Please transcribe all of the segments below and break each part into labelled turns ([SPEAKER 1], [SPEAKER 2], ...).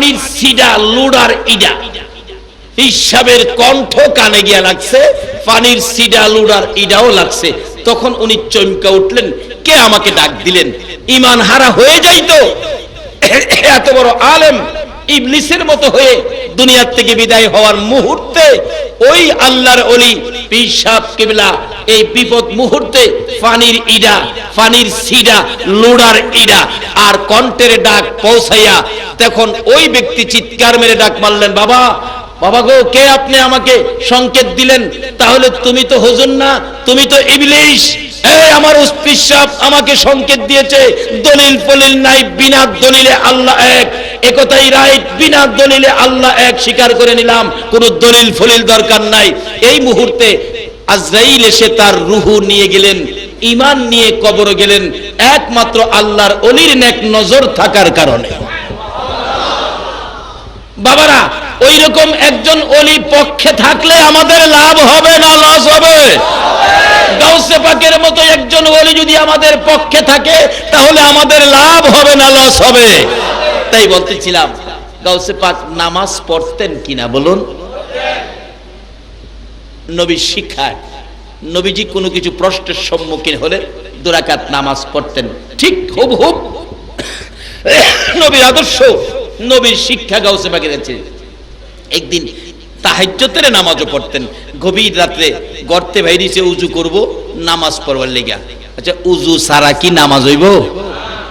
[SPEAKER 1] পানির সিডা লুডার ইডা হিসাবের কণ্ঠ কানে গিয়া লাগছে, পানির সিডা লুডার ইডাও লাগছে। তখন উনি চমকা উঠলেন, কে আমাকে ডাক দিলেন? ঈমান হারা হয়ে যাইতো। এত বড় আলেম ইবলিসের মতো হয়ে দুনিয়ার থেকে বিদায় হওয়ার মুহূর্তে ওই আল্লাহর ওলি পীর সাহেব কিবলা এই বিপদ মুহূর্তে পানির ইডা, পানির সিডা লুডার ইডা আর কণ্ঠের ডাক পৌঁছাইয়া তখন ওই ব্যক্তি চিৎকার মেরে ডাক মারলেন, বাবা বাবা গো, কে আপনি আমাকে সংকেত দিলেন? তাহলে তুমি তো হুজুর না, তুমি তো ইবলিস। এই আমার উস্তাদ সাহেব আমাকে সংকেত দিয়েছে, দলিল ফলিল নাই, বিনা দলিলে আল্লাহ এক, একথাই রাইট, বিনা দলিলে আল্লাহ এক স্বীকার করে নিলাম, কোনো দলিল ফলিল দরকার নাই। এই মুহূর্তে আজরাইল এসে তার রূহ নিয়ে গেলেন, ঈমান নিয়ে কবরে গেলেন, একমাত্র আল্লাহর ওলির নেক নজর থাকার কারণে। বাবারা, ওই রকম একজন ওলি পক্ষে থাকলে আমাদের লাভ হবে না লস হবে? গাউসে পাকের মতো একজন ওলি যদি আমাদের পক্ষে থাকে তাহলে আমাদের লাভ হবে না লস হবে? তাই বলতেছিলাম, গাউসে পাক নামাজ পড়তেন কিনা বলুন? নবীর শিক্ষায় নবীজি কোনো কিছু প্রশ্নের সম্মুখীন হলে 2 রাকাত নামাজ পড়তেন, ঠিক হুবহুব নবীর আদর্শ, নবীর শিক্ষা গাউসে পাকের কাছে। একদিন তাহাজ্জুদের নামাজও পড়তেন, গভীর রাতে গর্তে বাইরেছে উজু করব নামাজ পড়বার লেগা। আচ্ছা, উজু ছাড়া কি নামাজ হইব?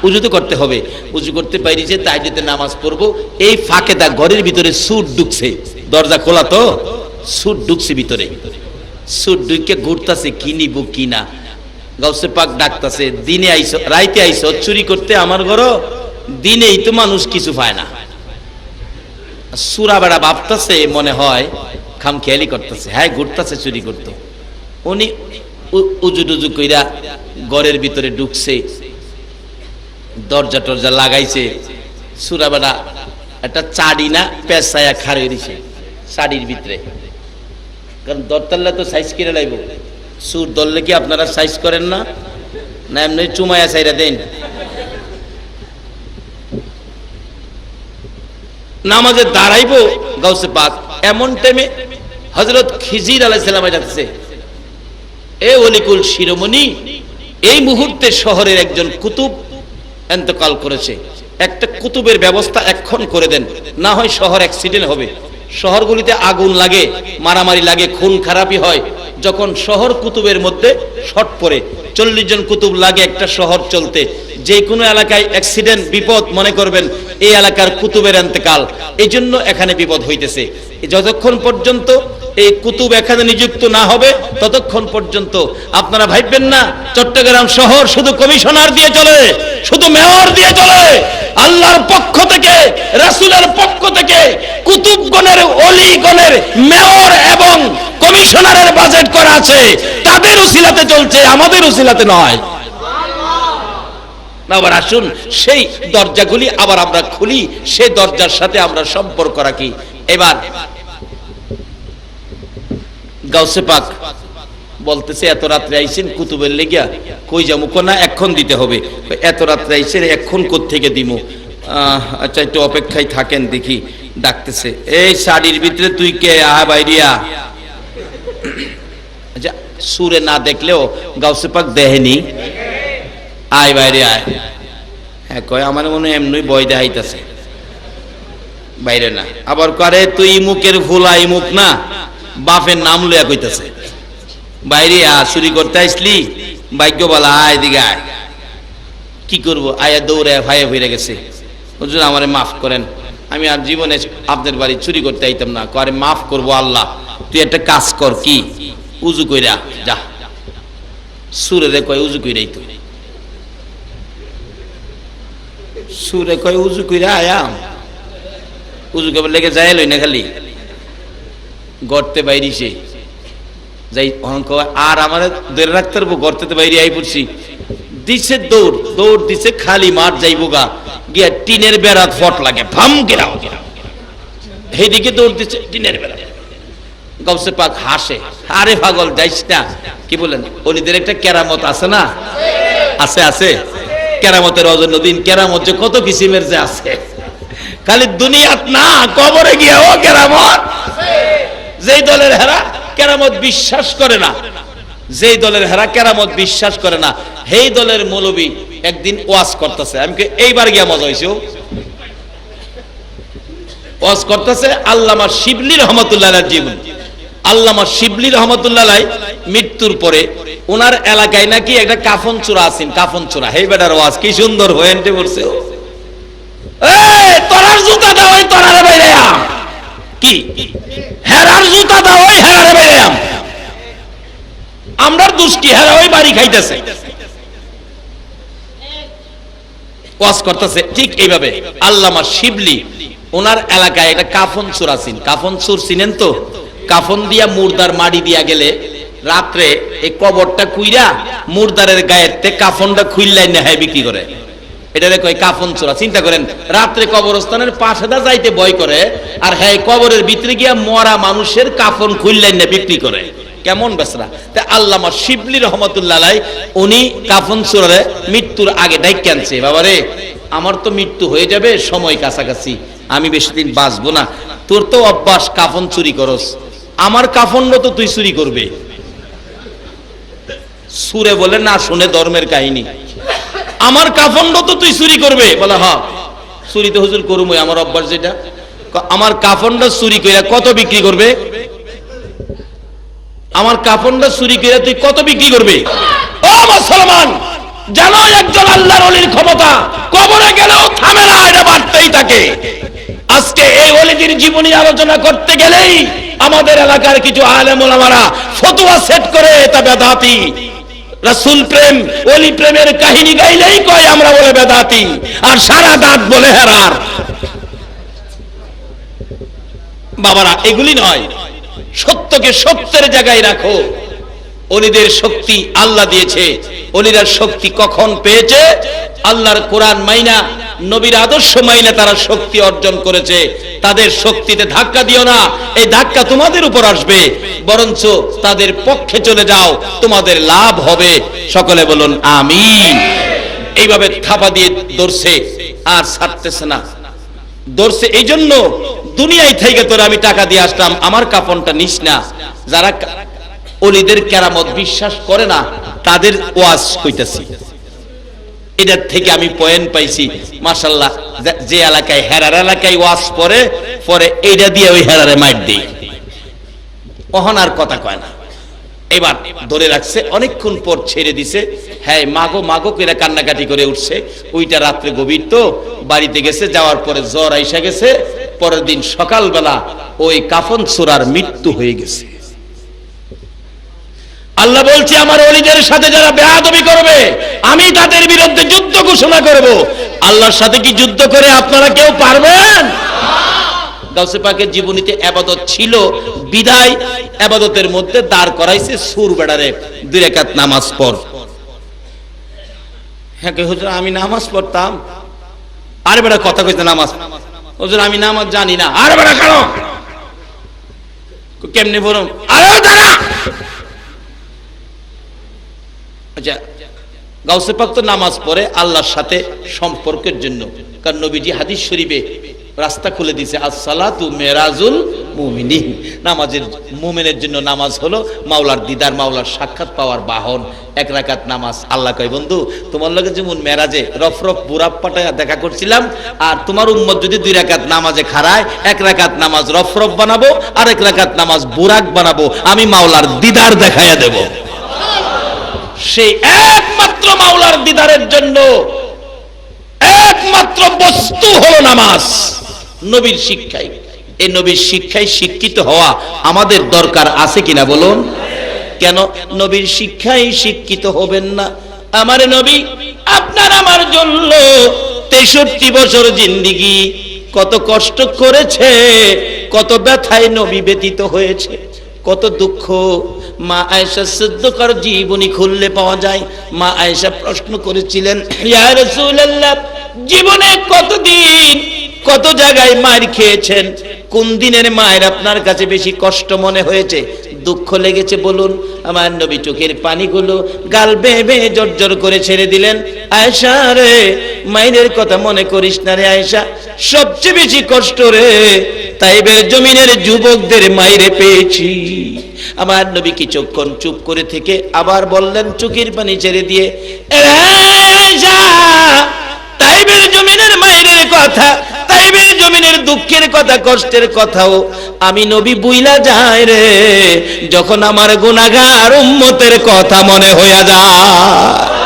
[SPEAKER 1] উজু তো করতে হবে। উজু করতে বাইরেছে, তাহাজ্জুদের নামাজ পড়বো, এই ফাঁকে তা ঘরের ভিতরে সুট ঢুকছে, দরজা খোলা তো সুট ঢুকছে ভিতরে, সুট ঢুকে ঘুরতাছে কি নিব কি না। গাউসে পাক ডাকতাছে, দিনে আইছো রাইতে আইছো চুরি করতে আমার ঘর? দিনেই তো মানুষ কিছু পায় না। সুরা বেড়া ভাবতেছে মনে হয় খামখেয়ালি করতেছে, হ্যাঁ ঘুরতেছে চুরি করতে। উনি উজু টুজু কইরা ঘরের ভিতরে ঢুকছে, দরজা টরজা লাগাইছে, সুরা বেড়া একটা চাড়ি না পেঁচায়া খাড়ে দিছে শাড়ির ভিতরে, কারণ দরতাল্লা তো সাইজ করে লাইব। সুর ধরলে কি আপনারা সাইজ করেন না? না এমনি চুমায়া সাইরা দেন? নামাজে দাঁড়াইবো গাউসে পাক, এমন টাইমে হযরত খিজির আলাইহিস সালাম যাচ্ছে, এ ওলিকুল শিরোমণি, এই মুহূর্তে শহরের একজন কুতুব ইন্তেকাল করেছে, একটা কুতুবের ব্যবস্থা এখন করে দেন, না হয় শহর অ্যাক্সিডেন্ট হবে। শহরগুলিতে আগুন লাগে, মারামারি লাগে, খুন খারাপি হয়। যখন শহর কুতুবের মধ্যে শর্ট পড়ে, 40 জন কুতুব লাগে একটা শহর চলতে, যে কোনো এলাকায় অ্যাক্সিডেন্ট বিপদ মনে করবেন এই এলাকার কুতুবের ইন্তেকাল, এই জন্য এখানে বিপদ হইতেছে। যতক্ষণ পর্যন্ত এই কুতুব এখানে নিযুক্ত না হবে ততক্ষণ পর্যন্ত আপনারা ভাববেন না চট্টগ্রাম শহর শুধু কমিশনার দিয়ে চলে, শুধু মেয়র দিয়ে চলে। আল্লাহর পক্ষ থেকে, রাসূলের পক্ষ থেকে কুতুবগণের, ওলিগণের, মেয়র এবং কমিশনারের বাজেট করা আছে, তাদের উসিলাতে চলছে, আমাদের উসিলাতে নয়। আবার আসুন সেই দরজাগুলি আবার আমরা খুলি, সেই দরজার সাথে আমরা সম্পর্ক রাখি। এবার গাউসে পাক বলতেছে, এত রাত্রে আইছেন কুতুবের লেগিয়া, কই যামু? না এখন দিতে হবে। এত রাত্রে আইছেন, এখন কোত্থেকে দিমু? আচ্ছা একটু অপেক্ষায় থাকেন দেখি। ডাকতেছে, এই শাড়ির ভিতরে তুই কে? আয় বাইরিয়া। আচ্ছা, সুরে না দেখলেও গাউসে পাক দেহেনি, আয় বাইরে আয়। হ্যাঁ কয়, আমার মনে হয় এমনি বয় দেখাইতেছে, বাইরে না। আবার করে, তুই মুখের ফুলা ইমুক না, বাপের নাম লইয়া কইতেছে, বাইরে আ, চুরি করতে আসলি? ভাগ্য বলা, আয় দিকে আয়। কি করবো? আয়া দৌড়ে ভাইয়া ফিরে গেছে, হুজুর আমারে মাফ করেন, আমি আর জীবনে আপনার বাড়ি চুরি করতে আইতাম না। করে, মাফ করবো আল্লাহ, তুই একটা কাজ কর, কি? উজু কইরা যা। সুরে রে কয়, উজু কইরাই তো। সুরে কয়, উজু কইরা আয়াম, উজু করবার লেগে যায় লই না, খালি গর্তে বাইরিছে যাই। আর আমার ধরে রাখতে পারবো? গর্তে তো বাইরে আই পড়ছি। দিছে দৌড়, দৌড় দিছে, খালি মাঠ যাইবো গা, গিয়া টিনের বেড়াত ফট লাগে, ফাম গেরাও, এইদিকে দৌড় দিচ্ছে টিনের বেড়া। গাউসে পাক হাসে, আরে পাগল যাইস না। কি বলেন? ওলিদের একটা কেরামত আছে না? আছে, আছে। কেরামতের অজন্য দিন, কেরামত যে কত কিসিমের যে আছে, খালি দুনিয়াত না, কবরে গিয়েও কেরামত আছে। যেই দলের হেরা কেরামত বিশ্বাস করে না, যেই দলের হেরা কেরামত বিশ্বাস করে না, সেই দলের মৌলবী একদিন ওয়াজ করতেছে। আমি এইবার গিয়া মজা হইছে, ওয়াজ করতেছে আল্লামা শিবলি রহমতুল্লাহ জীবন। আল্লামা শিবলি রহমতুল্লাহ মৃত্যুর পরে ওনার এলাকায় নাকি একটা কাফন চূড়া আছেন, কাফন চূড়া। হেই বেটার ওয়াজ কি সুন্দর হয়েন্টে বলছে, এই তোরার জুতা দাও, ওই তোরারে বাইরাম কি হেরার জুতা দাও, ওই হেরারে বাইরাম। আমরার দোষ কি, হেরা ওই বাড়ি খাইতেছে। ওয়াজ করতেছে ঠিক এইভাবে আল্লামা শিবলি ওনার এলাকায় একটা কাফন চূড় আছেন। কাফন চূড় চিনেন তো? কাফন দিয়া মুর্দার মাটি দিয়া গেলে রাত্রে এই কবরটা কুইরা মুর্দারের গায়েতে কাফনটা খুইল্লাই নেহায় বিক্রি করে, এটারে কয় কাফন চূড়া। চিন্তা করেন, রাত্রে কবরস্থানের পাশে দা যাইতে ভয় করে, আর হ্যাঁ কবরের ভিতরে গিয়া মরা মানুষের কাফন খুইল্লাই না বিক্রি করে। কেমন বেসরা! তা আল্লামা শিবলি রহমতুল্লাহ উনি কাফন চূড়ারে মৃত্যুর আগে ডাইকে আনছে, বাবারে আমার তো মৃত্যু হয়ে যাবে, সময় কাছাকাছি, আমি বেশি দিন বাঁচবো না, তোর তো অভ্যাস কাফন চুরি করস, আমার কাফনটা তো তুই চুরি করবে। সুরে বলে না শুনে ধর্মের কাহিনী, আমার কাফনটা তো তুই চুরি করবে। বলে হ্যাঁ চুরি তো হুজুর করুমই, আমার অভ্যাস যেটা। আমার কাফনটা চুরি করে কত বিক্রি করবে? আমার কাফনটা চুরি করে তুই কত বিক্রি করবে? ও মুসলমান, জানো একজন আল্লাহর ওলির ক্ষমতা কবরে গেলেও থামে না, এটা বাড়তেই থাকে। আজকে এই ওলিদের জীবনী আলোচনা করতে গেলেই আমাদের এলাকার কিছু আলেম ওলামারা ফতোয়া সেট করে এটা বেদাতি। রাসূল প্রেম, ওলি প্রেমের কাহিনী গাইলেই কয় আমরা বলে বেদাতি, আর সারা দাঁত বলে হেরার। বাবারা এগুলি নয়, সত্যকে সত্যের জায়গায় রাখো। ওলিদের শক্তি আল্লাহ দিয়েছে, ওলিরা শক্তি কখন পেয়েছে? আল্লাহর কোরআন মাইনা, নবীর আদর্শ মাইনা তারা শক্তি অর্জন করেছে। তাদের শক্তিতে ধাক্কা দিও না, এই ধাক্কা তোমাদের উপর আসবে, বরঞ্চ তাদের পক্ষে চলে যাও, তোমাদের লাভ হবে। সকলে বলুন আমিন। এইভাবে থাপা দিয়ে ধরছে আর ছাড়তেছে না, ধরছে এই জন্য দুনিয়ায় থেকে তোরা আমি টাকা দিয়ে আসলাম, আমার কাফনটা নিস না। যারা ওলিদের কেরামত বিশ্বাস করে না তাদের ওয়াজ কইতাছি, এটার থেকে আমি পয়েন্ট পাইছি। মাশাআল্লাহ, যে এলাকায় হেরার এলাকায় ওয়াজ পরে পরে এইটা দিয়ে ওই হেরারে মাইর দেই, অহনার কথা কয় না। এবার ধরে রাখছে, অনেকক্ষণ পর ছেড়ে দিছে। হ্যাঁ মাগো মাগো করে কান্নাকাটি করে উঠছে। ওইটা রাত্রে গভীর তো, বাড়িতে গেছে, যাওয়ার পরে জ্বর আইসা গেছে। পরের দিন সকালবেলা ওই কাফন চূড়ার মৃত্যু হয়ে গেছে। আল্লাহ বলছে আমার ওলিদের সাথে যারা বেয়াদবি করবে আমি তাদের বিরুদ্ধে যুদ্ধ ঘোষণা করব। আল্লাহর সাথে কি যুদ্ধ করে আপনারা কেউ পারবেন? গাউসে পাকের জীবনীতে ইবাদত ছিল বিদায়, ইবাদতের মধ্যে দাঁড় করাইছে সুর বেড়ারে, 2 রাকাত নামাজ পড়। হ্যাঁ হুজুর আমি নামাজ পড়তাম। আরে বেটা কথা কইতে নামাজ, হুজুর আমি নামাজ জানি না। আরে বেটা কেন কেমনে পড়ো? আরে দাঁড়া। আচ্ছা, গাউসে পাক তো নামাজ পড়ে আল্লাহর সাথে সম্পর্কের জন্য, কারণ নবীজি হাদিস শরীফে রাস্তা খুলে দিয়েছে, আসসালাতু মেরাজুল মুমিনিন। নামাজের, মুমিনের জন্য নামাজ হলো মাওলার দিদার, মাওলার সাক্ষাৎ পাওয়ার বাহন। 1 রাকাত নামাজ। আল্লাহ কয় বন্ধু তোমার লগে যেমন মেরাজে রফ রফ বুরাব পাটায়া দেখা করছিলাম, আর তোমার উম্মত যদি 2 রাকাত নামাজে খাড়ায়, 1 রাকাত নামাজ রফ রফ বানাবো আর 1 রাকাত নামাজ বুরাক বানাবো, আমি মাওলার দিদার দেখাইয়া দেব। সেই একমাত্র মাওলার দিদারের জন্য একমাত্র বস্তু হলো নামাজ, নবীর শিক্ষায়। এই নবীর শিক্ষায় শিক্ষিত হওয়া আমাদের দরকার আছে কিনা বলুন? কেন নবীর শিক্ষায় শিক্ষিত হবেন না? আমার নবী আপনার আমার জন্য 63 বছর জিন্দেগি কত কষ্ট করেছে, কত ব্যথায় নবী ব্যতীত হয়েছে, কত দুঃখ। মা আয়েশা সিদ্দিকার জীবনী খুললে পাওয়া যায়। মা আয়েশা প্রশ্ন করেছিলেন, ইয়া রাসূলুল্লাহ জীবনে কতদিন কত জায়গায় মার খেয়েছেন, কোন দিনের মায়ের আপনার কাছে বেশি কষ্ট মনে হয়েছে? দুঃখ লেগেছে বলুন? আমার নবী চোখের পানিগুলো গাল বেয়ে বেয়ে জর্জর করে ছেড়ে দিলেন। আয়েশা রে, মায়ের কথা মনে করিস না রে আয়েশা, সবচেয়ে বেশি কষ্ট রে তাইবের জমিনের যুবকদের মাইরে পেয়েছি। আমার নবী কিছুক্ষণ চুপ করে থেকে আবার বললেন চোখের পানি ছেড়ে দিয়ে, আয়েশা, তাইবের জমিনের মায়ের কথা, তাইবের জমিনের দুঃখের কথা, কষ্টের কথাও আমি নবী বুইলা যায় রে যখন আমার গুনাহগার উম্মতের কথা মনে হইয়া যায়।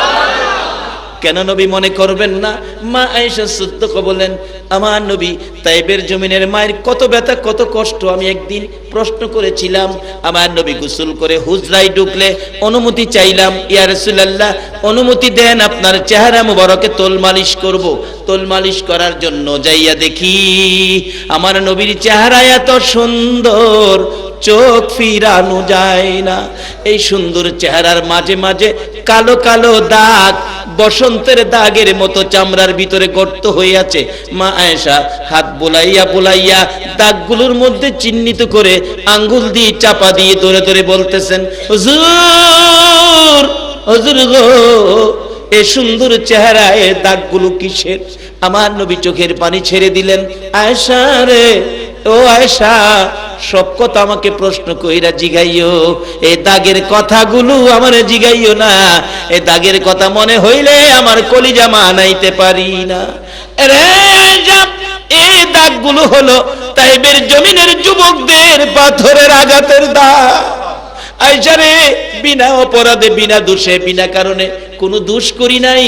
[SPEAKER 1] কেন নবী মনে করবেন না? মা আয়েশা সিদ্দিকা বলেন, আমার নবী তাইবের জমিনের মায়ের কত ব্যথা কত কষ্ট আমি একদিন প্রশ্ন করেছিলাম। আমার নবী গোসল করে হুজরায় ঢুকলে অনুমতি চাইলাম, ইয়া রাসূলুল্লাহ অনুমতি দেন আপনার চেহারা মুবারকে তোল মালিশ করব। তোল মালিশ করার জন্য যাইয়া দেখি আমার নবীর চেহারা এত সুন্দর চোখ ফিরানো যায় না। এই সুন্দর চেহারার মাঝে মাঝে কালো কালো দাগ, বসন্তের দাগের মতো চামড়ার ভিতরে গর্ত হয়ে আছে। মা আয়েশা হাত বুলাইয়া বুলাইয়া দাগগুলোর মধ্যে চিহ্নিত করে আঙ্গুল দিয়ে চাপা দিয়ে ধরে ধরে বলতেছেন, হুজুর হুজুর গো, এই সুন্দর চেহারা এ দাগগুলো কিসের? আমার নবী চোখের পানি ছেড়ে দিলেন, আয়েশা রে, ও আয়েশা, সব কথা আমাকে প্রশ্ন কইরা জিগাইও, এই দাগের কথাগুলো আমারে জিগাইও না। এই দাগের কথা মনে হইলে আমার কলিজা মানাইতে পারি না রে। এই দাগগুলো হলো তাইবের জমিনের যুবকদের পাথরের আঘাতের দাগ। আয়েশা রে, বিনা অপরাধে, বিনা দোষে, বিনা কারণে কোনো দোষ করি নাই,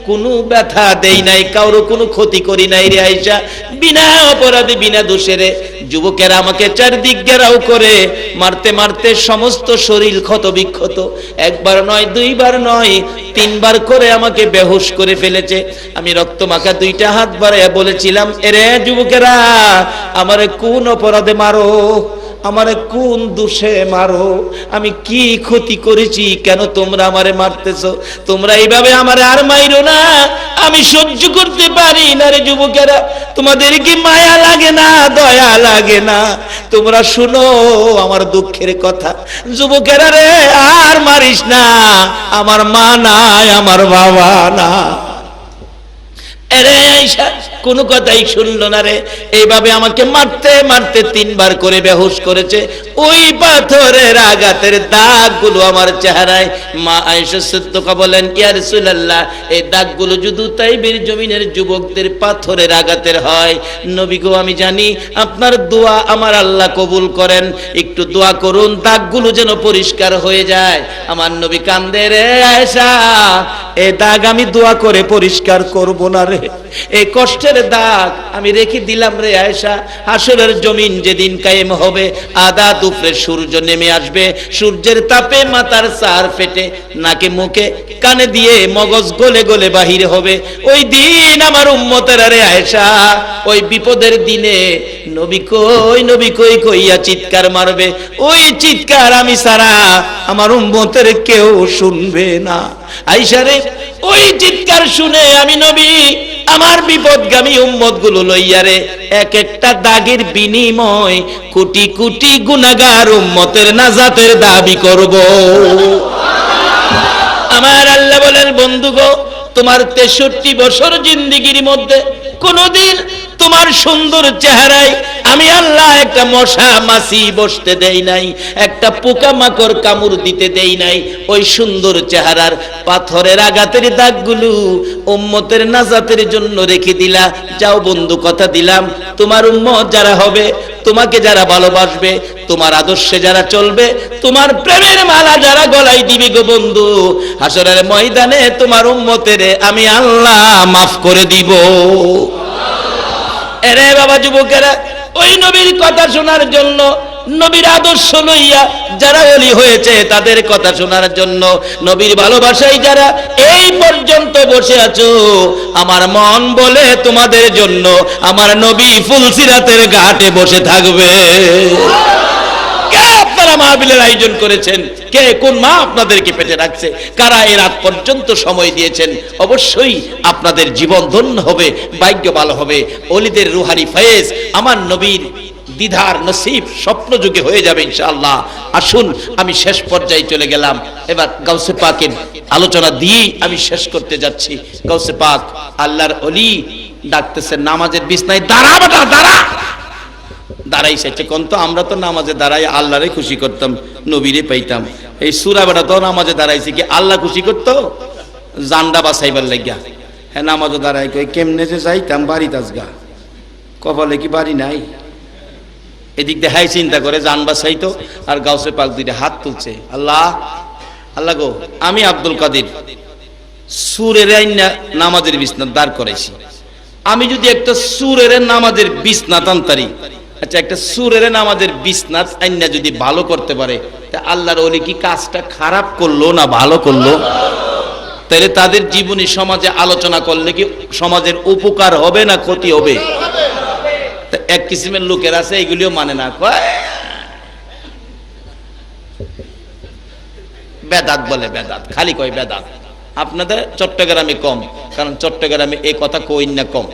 [SPEAKER 1] কোনো ব্যথা দেই নাই, কারো কোনো ক্ষতি করি নাই রে আয়েশা, বিনা অপরাধে বিনা দোষে রে যুবকেরা আমাকে চারদিক ঘেরাও করে মারতে মারতে সমস্ত শরীর ক্ষত বিক্ষত, একবার নয় দুইবার নয় তিনবার করে আমাকে বেহুশ করে ফেলেছে। আমি রক্ত মাখা দুইটা হাত বাড়াইয়া বলেছিলাম, এরে যুবকেরা আমারে কোন অপরাধে মারো, আমারে কোন দোষে মারো, আমি কি ক্ষতি করেছি, কেন তোমরা আমারে মারতেছো? তোমরা এইভাবে আমারে আর মাইরো না, আমি সহ্য করতে পারি না রে যুবকেরা। তোমাদের কি মায়া লাগে না, দয়া লাগে না? তোমরা শুনো আমার দুঃখের কথা। যুবকেরা রে, আর মারিস না, আমার মা নাই, আমার বাবা না। এরে আয়েশা কোনো কথাই শুনলো না রে, এইভাবে আমাকে মারতে মারতে তিনবার করে বেহুশ করেছে। ওই পাথরের আঘাতের দাগগুলো আমার চেহারায়। মা আয়েশা সিদ্দিকা বলেন, ইয়া রাসূলুল্লাহ এই দাগগুলো যদি তাইবের জমিনের যুবকদের পাথরের আঘাতের হয়, নবী গো আমি জানি আপনার দোয়া আমার আল্লাহ কবুল করেন, একটু দোয়া করুন দাগগুলো যেন পরিষ্কার হয়ে যায়। আমার নবী কান্দে, রে আয়েশা এই দাগ আমি দোয়া করে পরিষ্কার করব না রে, এই কষ্টের দাগ আমি রেখে দিলাম রে আয়েশা। হাসরের জমিন যেদিন কায়েম হবে, আদা দুপুরে সূর্য নেমে আসবে, সূর্যের তাপে মাথার চার ফেটে নাকে মুখে কানে দিয়ে মগজ গলে গলে বাহির হবে। ওই দিন আমার উম্মতেরা রে আয়েশা, ওই বিপদের দিনে নবী কই, নবী কই কইয়া চিৎকার মারবে। ওই চিৎকার আমি ছাড়া আমার উম্মতের কেউ শুনবে না। আয়েশা রে, ওই চিৎকার শুনে আমি নবী আমার বিপদগামী উম্মত গুলো লইয়া রে এক একটা দাগের বিনিময় কোটি কোটি গুনাহগার উম্মতের নাজাতের দাবি করব। আমার আল্লাহ বলেন, বন্ধু গো, তোমার 63 বছর জিন্দেগির মধ্যে কোনদিন তোমার সুন্দর চেহারায় আমি আল্লাহ একটা মশা মাছি বসতে দেই নাই, একটা পোকা মাকড় কামড় দিতে দেই নাই। ওই সুন্দর চেহারার পাথরের আঘাতের দাগগুলো উম্মতের নাজাতের জন্য রেখে দিলা। যাও বন্ধু, কথা দিলাম তোমার উম্মত যারা হবে, তোমাকে যারা ভালোবাসবে, তোমার আদর্শে যারা চলবে, তোমার প্রেমের মালা যারা গলায় দিবে গো বন্ধু, হাসরের ময়দানে তোমার উম্মতের আমি আল্লাহ মাফ করে দিব। এরে বাবা যুবকেরা, ওই নবীর কথা শোনার জন্য, নবীর আদর্শ লইয়া যারা ওলি হয়েছে তাদের কথা শোনার জন্য, নবীর ভালোবাসায় যারা এই পর্যন্ত বসে আছো, আমার মন বলে তোমাদের জন্য আমার নবী ফুলসিরাতের ঘাটে বসে থাকবে। কে আপনারা মাহফিলের আয়োজন করেছেন? কে কোন মা আপনাদেরকে পেটে রাখছে? কারা এই রাত পর্যন্ত সময় দিয়েছেন? অবশ্যই আপনাদের জীবন ধন্য হবে, ভাগ্য ভালো হবে। ওলিদের রুহানি ফয়েজ আমার নবীর দ্বিধার নসিব স্বপ্ন যুগে হয়ে যাবে ইনশাআল্লাহ। আসুন, আমি শেষ পর্যায়ে চলে গেলাম। এবার গাউসে পাকের আলোচনা দিয়েই আমি শেষ করতে যাচ্ছি। গাউসে পাক আল্লাহর ওলি ডাকতেছেন নামাজের বিছনায়, দাঁড়া বেটা দাঁড়া। দাঁড়াইছে কোন তো আমরা তো নামাজে দাঁড়াই আল্লাহরে খুশি করতাম, নবীরে পাইতাম। এই সূরা বেটা তো নামাজে দাঁড়াইছে কি আল্লাহ খুশি করতো? জান্ডা বাছাইবার লাগিয়া। হ্যাঁ, নামাজে দাঁড়াই কই কেমনে যে যাইতাম বাড়ি তাজগা, কপালে কি বাড়ি নাই? এদিক দেখাই চিন্তা করে জান বাছাইতো, আর গাউসে পাক দুইটা হাত তুলছে, আল্লাহ আল্লাহ গো, আমি আব্দুল কাদের সুরের আইনা নামাজের বিছনা দাঁড় করাইছি। আমি যদি একটা সুরের নামাজের বিছনা টানতারি, আচ্ছা একটা সুরের নামাজের বিছনা আইনা যদি ভালো করতে পারে, তা আল্লাহর ওলি কি কাজটা খারাপ করলো না ভালো করলো? তাহলে তাদের জীবনী সমাজে আলোচনা করলে কি সমাজের উপকার হবে না ক্ষতি হবে? এক কিসিমের লোকের আছে এগুলিও মানে না, কয় বেদাত বলে, বেদাত খালি কয় বেদাত। আপনাদের চট্টগ্রামে কম, কারণ চট্টগ্রামে এই কথা কই না কম,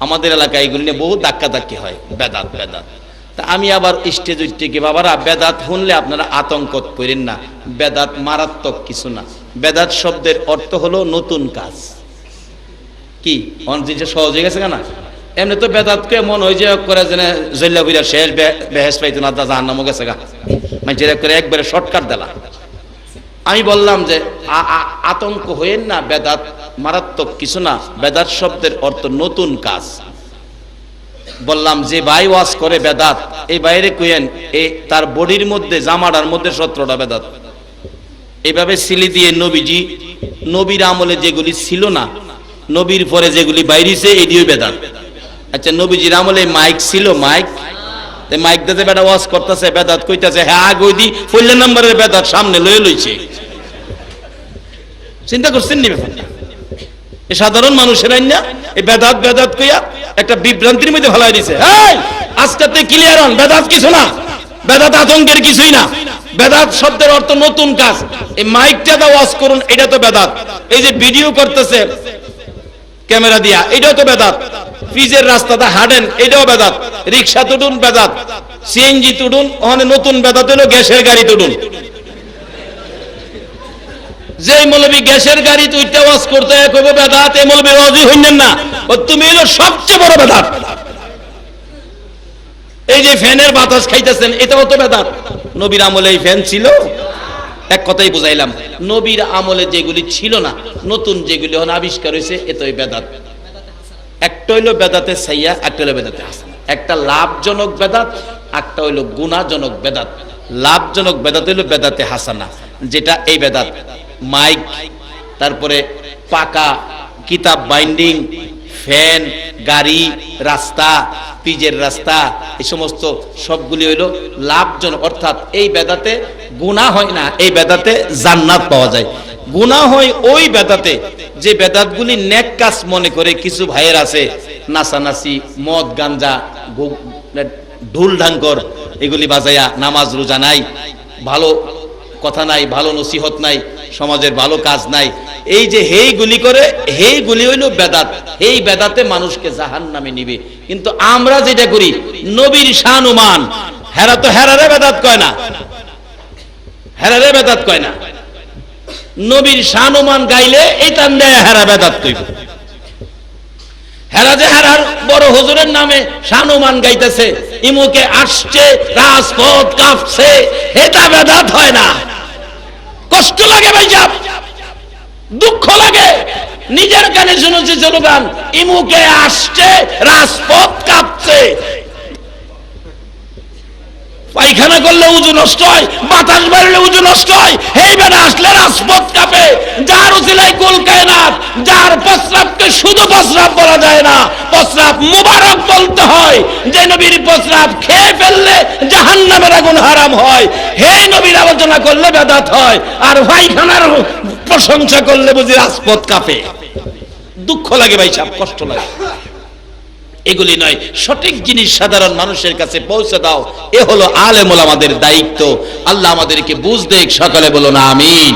[SPEAKER 1] আমাদের এলাকায় এগুলি নিয়ে বহু ধাক্কা ধাক্কি হয়, বেদাত বেদাত। তা আমি আবার স্টেজ উঠতে কি বাবারা, বেদাত শুনলে আপনারা আতঙ্ক করেন না, বেদাত মারাত্মক কিছু না। বেদাত শব্দের অর্থ হলো নতুন কাজ। কি জিনিসটা সহজ হয়ে গেছে না? এমনি তো বেদাতকে মন হয়ে যে করে জল্লা বুঝা শেষ বেহেস পাইতো না, জাহান্নামও গেছে গা, মানে করে একবারে শর্টকাট দিলা। আমি বললাম যে আতঙ্ক হইেন না, বেদাত মারাত্মক কিছু না। বেদাত শব্দের অর্থ নতুন কাজ। বললাম যে ভাই ওয়াজ করে বেদাত, এই বাইরে কইেন এই তার বডির মধ্যে জামাটার মধ্যে 17টা বেদাত। এইভাবে সিলি দিয়ে নবীজি নবীর আমলে যেগুলি ছিল না, নবীর পরে যেগুলি বাইরেছে এটিও বেদাত। আচ্ছা নবীজির আমলে মাইক ছিল, মাইক মাইক দিতে বেটা ওয়াজ করতেছে, বেদাত কইতাছে, হ্যাঁ গইদি 14 নম্বরের বেদাত সামনে লয়ে লইছে। চিন্তা করছেন নি ব্যাপারটা? এই সাধারণ মানুষেরাই না এই বেদাত বেদাত কইয়া একটা বিভ্রান্তির মধ্যে ফেলাই দিছে। এই আজকে ক্লিয়ার হন, বেদাত কিছু না, বেদাত আতঙ্কের কিছুই না। বেদাত শব্দের অর্থ নতুন কাজ। এই মাইকটা দা ওয়াজ করুন, এটা তো বেদাত। এই যে ভিডিও করতেছে ক্যামেরা দিয়া, এটাও তো বেদাত। ফ্রিজের রাস্তাটা হাঁটেন, এটাও বেদাত। রিক্সা তুডুন বেদাত, সিএনজি তুডুন, ওখানে নতুন বেদাত হলো গ্যাসের গাড়ি তুডুন। যে মৌলবী গ্যাসের গাড়ি তুইটা ওয়াজ করতে কইবে বেদাত, এই মৌলবী ওয়াজই হইলেন না, ও তুমি হলো সবচেয়ে বড় বেদাত। এই যে ফ্যানের বাতাস খাইতেছেন, এটাও তো বেদাত। নবীর আমলে এই ফ্যান ছিল? এক কথাই বুঝাইলাম, নবীর আমলে যেগুলি ছিল না, নতুন যেগুলি এখন আবিষ্কার হয়েছে, এতই বেদাত। একটা হইলো বেদাতে সাইয়া, একটা হইলো বেদাতে হাসানা। একটা লাভজনক বেদাত, একটা হইলো গুনাহজনক বেদাত। লাভজনক বেদাত হইলো বেদাতে হাসানা, যেটা এই বেদাত। মাইক, তারপরে পাকা কিতাব বাইন্ডিং, ফ্যান, গাড়ি, রাস্তা, পিজের রাস্তা, এই সমস্ত সবগুলি হইলো লাভজনক। অর্থাৎ এই বেদাতে গুনাহ হয় না, এই বেদাতে জান্নাত পাওয়া যায়। গুনাহ হয় ওই বেদাতে যে বেদাতগুলি নেক কাজ মনে করে কিছু ভাইয়ের আছে, নাচানাচি, মদ গাঞ্জা, ঢুল ঢাঙ্কর এগুলি বাজাইয়া নামাজ রোজা নাই, ভালো কথা নাই, ভালো নসিহত নাই, সমাজের ভালো কাজ নাই। এই যে হেইগুলি করে, হেইগুলি হইলো বেদাত। এই বেদাতে মানুষকে জাহান্নামে নিবে। কিন্তু আমরা যেটা করি, নবীর শানুমান, হেরা তো হেরারে বেদাত কয় না, হেরারে বেদাত কয় না। নবীর শানুমান গাইলে এইটা নেয় হেরা বেদাত কইব। হেরা যে হেরার বড় হুজুরের নামে শানুমান গাইতেছে, ইমুকে আসছে রাজপথ কাঁপছে, এটা বেদাত হয় না। কষ্ট লাগে ভাই, যাব দুঃখ লাগে। নিজের কানে শুনেছি স্লোগান, ইমুকে আসছে রাজপথ কাঁপছে। পায়খানা করলে উজু নষ্ট হয়, বাতাস বাড়লে উজু নষ্ট হয়, এই বেলা আসলে রাজপথ কাঁপে। যার উসিলায় কুল কায়নাত, যার প্রস্রাবকে শুধু প্রস্রাব বলা যায় না, প্রস্রাব মুবারক বলতে হয়। যে নবীর প্রস্রাব খেয়ে ফেললে জাহান্নামের আগুন হারাম হয়, হে নবীর আলোচনা করলে বেদাত হয়। আর পায়খানার প্রশংসা করলে বুঝি রাজপথ কাঁপে। দুঃখ লাগে ভাই সাহেব, কষ্ট লাগে। এগুলি নয়, সঠিক জিনিস সাধারণ মানুষের কাছে পৌঁছে দাও, এ হলো আলেম ওলামাদের দায়িত্ব। আল্লাহ আমাদেরকে বুঝ দেখ, সকালে বলো না আমিন।